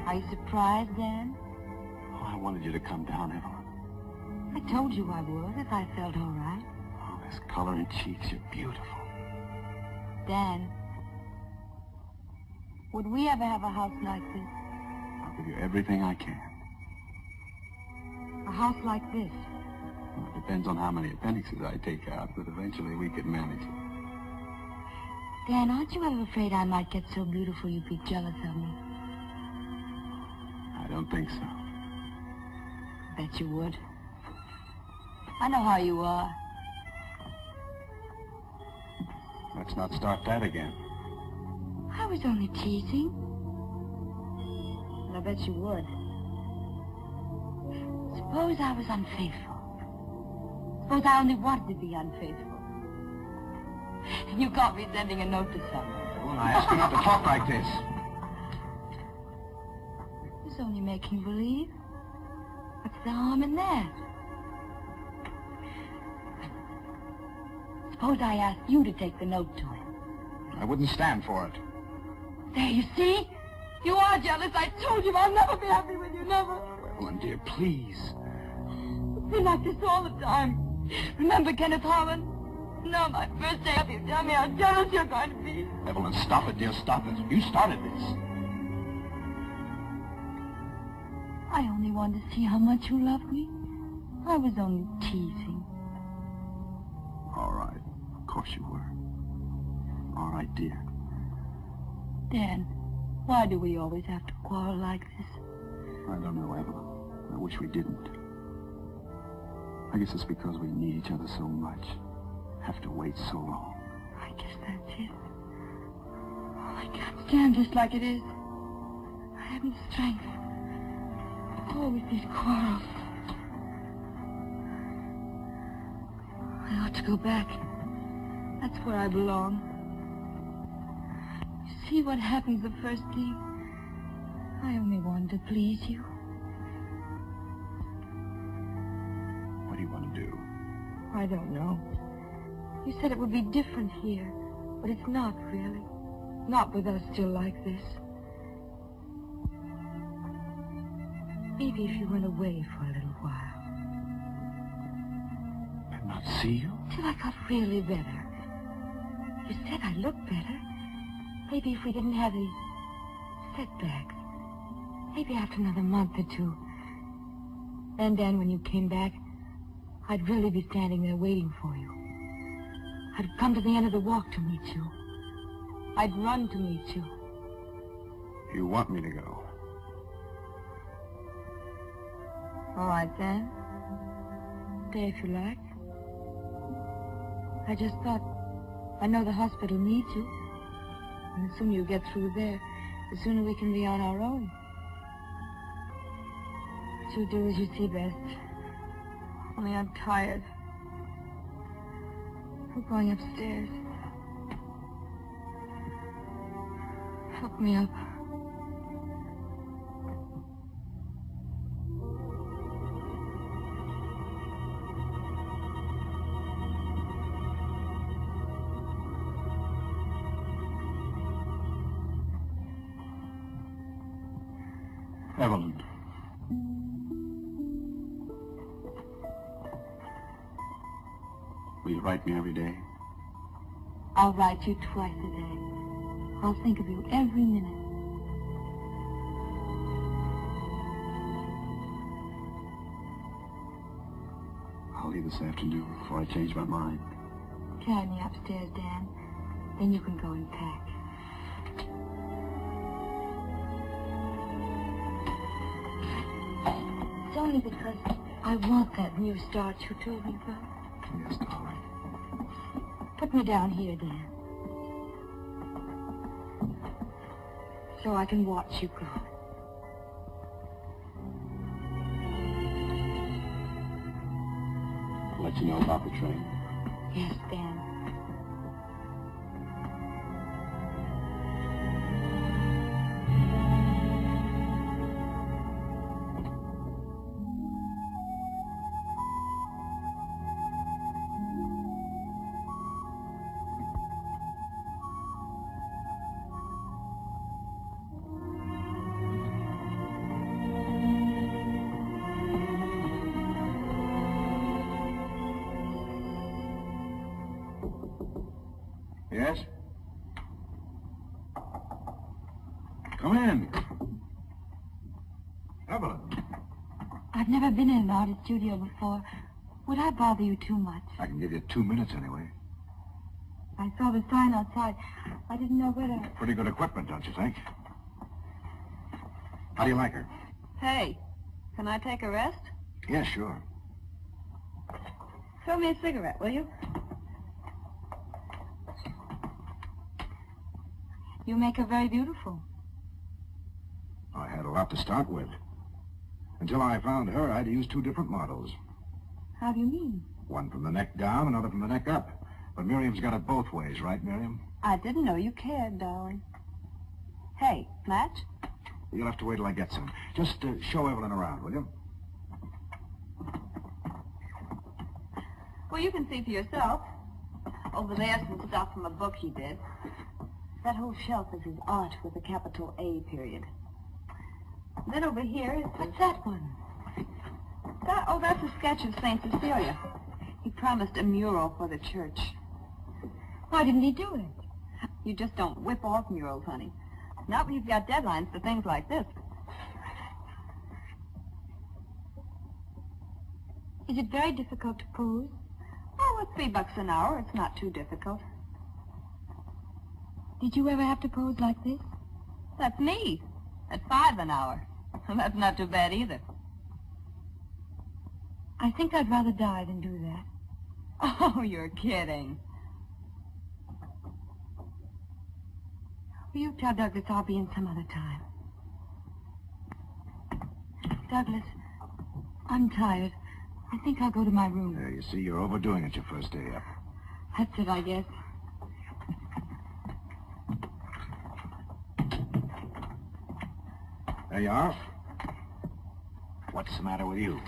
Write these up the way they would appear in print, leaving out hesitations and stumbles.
Are you surprised, Dan? Oh, I wanted you to come down, Evelyn. I told you I would if I felt all right. Oh, this color in cheeks, you're beautiful. Dan, would we ever have a house like this? I'll give you everything I can. A house like this? Well, it depends on how many appendixes I take out, but eventually we could manage it. Dan, aren't you ever afraid I might get so beautiful you'd be jealous of me? I don't think so. Bet you would. I know how you are. Let's not start that again. I was only teasing. And I bet you would. Suppose I was unfaithful. Suppose I only wanted to be unfaithful. And you caught me sending a note to someone. Well, I asked you not to talk like this. It was only making believe. What's the harm in that? Suppose I asked you to take the note to him. I wouldn't stand for it. There, you see? You are jealous. I told you I'll never be happy with you, never. Evelyn, dear, please. It's been like this all the time. Remember Kenneth Harlan? No, my first day up, you tell me how jealous you're going to be. Evelyn, stop it, dear, stop it. You started this. I only wanted to see how much you loved me. I was only teasing. All right. Of course you were. All right, dear. Dan, why do we always have to quarrel like this? I don't know, Evelyn. I wish we didn't. I guess it's because we need each other so much. Have to wait so long. I guess that's it. Oh, I can't stand this like it is. I haven't strength. Always these quarrels. I ought to go back. That's where I belong. You see what happens the first thing? I only wanted to please you. What do you want to do? I don't know. You said it would be different here, but it's not really. Not with us still like this. Maybe if you went away for a little while. And not see you? Till I got really better. You said I looked better. Maybe if we didn't have these setbacks. Maybe after another month or two. Then, when you came back, I'd really be standing there waiting for you. I'd come to the end of the walk to meet you. I'd run to meet you. You want me to go? All right, then. Stay if you like. I just thought, I know the hospital needs you. And the sooner you get through there, the sooner we can be on our own. But you do as you see best. Only I'm tired. We're going upstairs. Help me up. Evelyn. Will you write me every day? I'll write you twice a day. I'll think of you every minute. I'll leave this afternoon before I change my mind. Carry me upstairs, Dan. Then you can go and pack. It's only because I want that new start you told me about. Yes, darling. Put me down here, Dan. So I can watch you go. I'll let you know about the train. Yes, Dan. Yes? Come in. Evelyn. I've never been in an artist studio before. Would I bother you too much? I can give you 2 minutes anyway. I saw the sign outside. I didn't know whether... Pretty good equipment, don't you think? How do you like her? Hey, can I take a rest? Yeah, sure. Throw me a cigarette, will you? You make her very beautiful. I had a lot to start with. Until I found her, I had to use 2 different models. How do you mean? One from the neck down, another from the neck up. But Miriam's got it both ways, right, Miriam? I didn't know you cared, darling. Hey, match? You'll have to wait till I get some. Just show Evelyn around, will you? Well, you can see for yourself. Over there's some stuff from a book he did. That whole shelf is his art with a capital A period. Then over here is... What's that one? That's a sketch of St. Cecilia. He promised a mural for the church. Why didn't he do it? You just don't whip off murals, honey. Not when you've got deadlines for things like this. Is it very difficult to pose? Oh, at $3 an hour, it's not too difficult. Did you ever have to pose like this? That's me. At $5 an hour. That's not too bad either. I think I'd rather die than do that. Oh, you're kidding. Will you tell Douglas I'll be in some other time? Douglas, I'm tired. I think I'll go to my room. You see, you're overdoing it your first day up. That's it, I guess. There you are. What's the matter with you?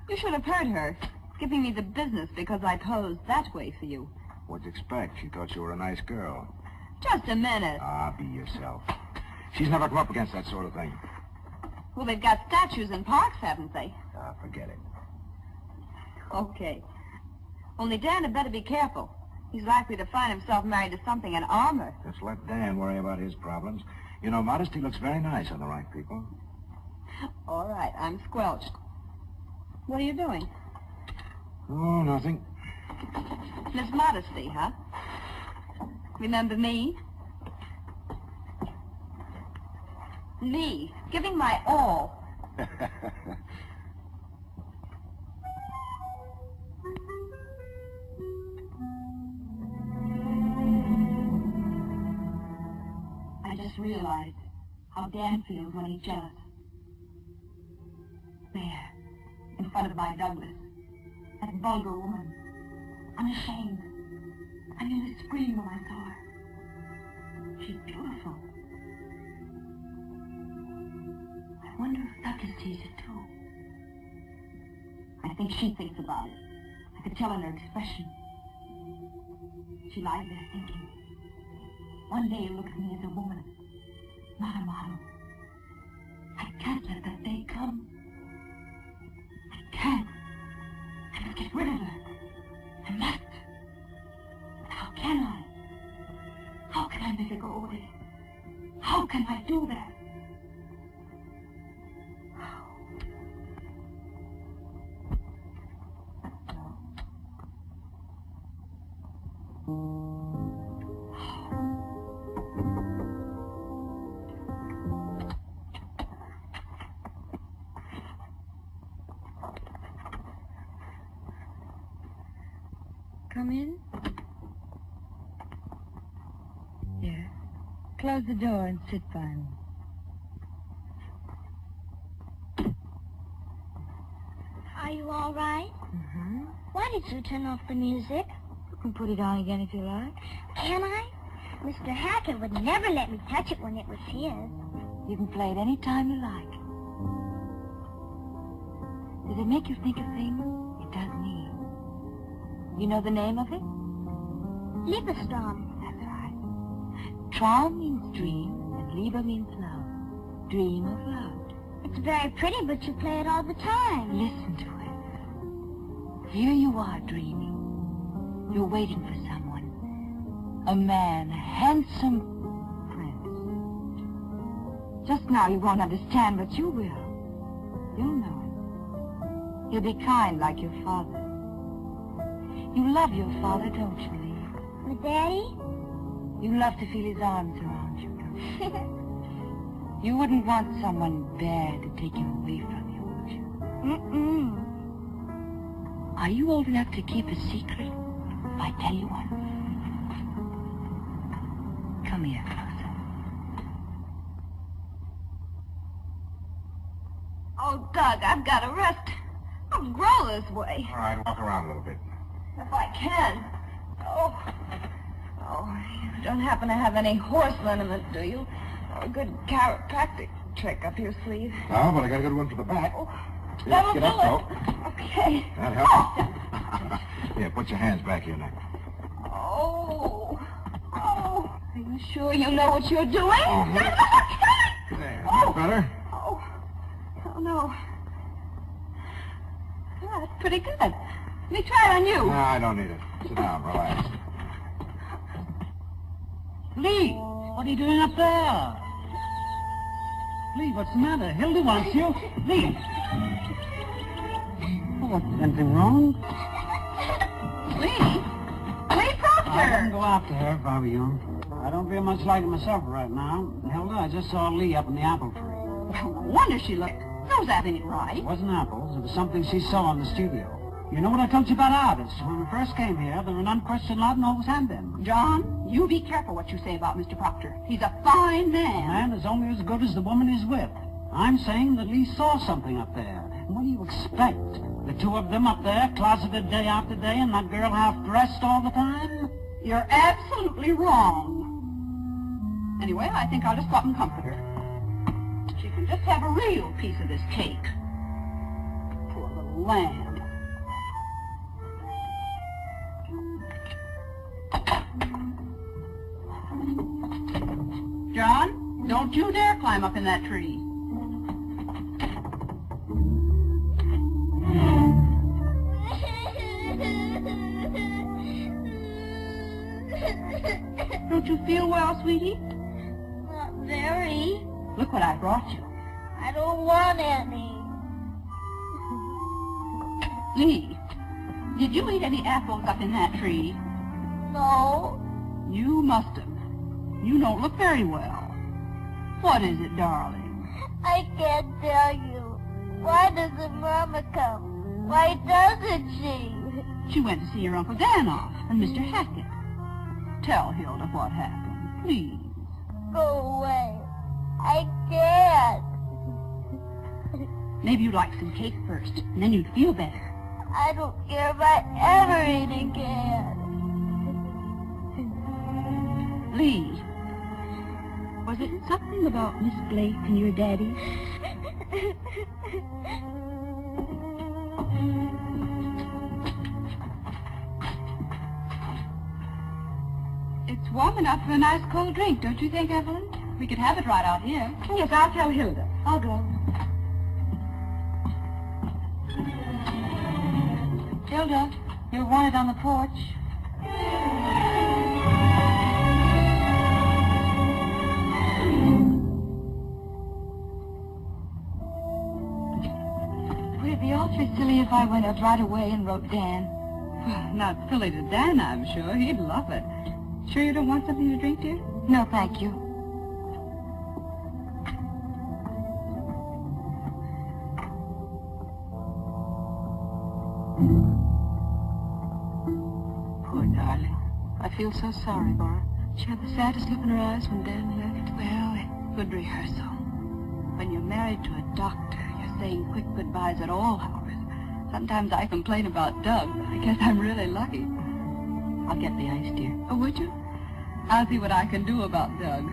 You should have heard her, giving me the business because I posed that way for you. What'd you expect? She thought you were a nice girl. Just a minute. Ah, be yourself. She's never come up against that sort of thing. Well, they've got statues in parks, haven't they? Ah, forget it. Okay. Only Dan had better be careful. He's likely to find himself married to something in armor. Just let Dan worry about his problems. You know, modesty looks very nice on the right people. All right, I'm squelched. What are you doing? Oh, nothing. Miss Modesty, huh? Remember me? Me, giving my all. I just realized how Dan feels when he's jealous. There, in front of my Douglas, that vulgar woman, unashamed. I nearly screamed when I saw her. She's beautiful. I wonder if Douglas sees it too. I think she thinks about it. I could tell in her expression. She lies there thinking. One day you'll look at me as a woman, not a model. I can't let that day come. I can't. I must get rid of her. I must. But how can I? How can I make her go away? How can I do that? Come in. Yes. Close the door and sit by me. Are you all right? Mm-hmm. Why did you turn off the music? You can put it on again if you like. Can I? Mr. Hackett would never let me touch it when it was his. You can play it any time you like. Does it make you think of things? It does me. You know the name of it? Liebestraum. That's right. Traum means dream, and Liebe means love. Dream of love. It's very pretty, but you play it all the time. Listen to it. Here you are dreaming. You're waiting for someone. A man, a handsome prince. Just now you won't understand, but you will. You'll know him. He'll be kind like your father. You love your father, don't you, Lee? But Daddy? You love to feel his arms around you, don't you? You wouldn't want someone bad to take him away from you, would you? Mm-mm. Are you old enough to keep a secret if I tell you one? Come here, closer. Oh, Doug, I've got to rest. Don't grow this way. All right, walk around a little bit. If I can. Oh, you don't happen to have any horse liniment, do you? Or a good chiropractic trick up your sleeve? No, but I got a good one for the back. Oh, Here, that'll get do up, it. though. Okay. That helps. Here, put your hands back here now. Oh. Are you sure you know what you're doing? Uh-huh. There, that better? Oh, no. Oh, that's pretty good. Let me try it on you. No, I don't need it. Sit down, relax. Lee, what are you doing up there? Lee, what's the matter? Hilda wants you. Lee. Oh, what, anything wrong? Lee Proctor. I wouldn't go after her if I were you. I don't feel much like it myself right now. Hilda, I just saw Lee up in the apple tree. Well, no wonder she looked. Knows that ain't right. It wasn't apples. It was something she saw in the studio. You know what I told you about artists? When we first came here, they were an unquestioned lot and always had been. John, you be careful what you say about Mr. Proctor. He's a fine A man. man is only as good as the woman he's with. I'm saying that Lee saw something up there. And what do you expect? The two of them up there, closeted day after day, and that girl half-dressed all the time? You're absolutely wrong. Anyway, I think I'll just go up and comfort her. She can just have a real piece of this cake. Poor little lamb. John, don't you dare climb up in that tree. Don't you feel well, sweetie? Not very. Look what I brought you. I don't want any. Lee, did you eat any apples up in that tree? No. You must have. You don't look very well. What is it, darling? I can't tell you. Why doesn't Mama come? Why doesn't she? She went to see your Uncle Dan off and Mr. Hackett. Tell Hilda what happened, please. Go away. I can't. Maybe you'd like some cake first, and then you'd feel better. I don't care if I ever eat again. Lee, was it something about Miss Blake and your daddy? It's warm enough for a nice cold drink, don't you think, Evelyn? We could have it right out here. Yes, I'll tell Hilda. I'll go. Hilda, you're wanted on the porch. Would it be awfully silly if I went up right away and wrote Dan? Well, not silly to Dan, I'm sure. He'd love it. Sure you don't want something to drink, dear? No, thank you. Poor darling. I feel so sorry for her. She had the saddest look in her eyes when Dan left. Well, good rehearsal. When you're married to a doctor, you're saying quick goodbyes at all hours. Sometimes I complain about Doug. I guess I'm really lucky. I'll get the ice, dear. Oh, would you? I'll see what I can do about Doug.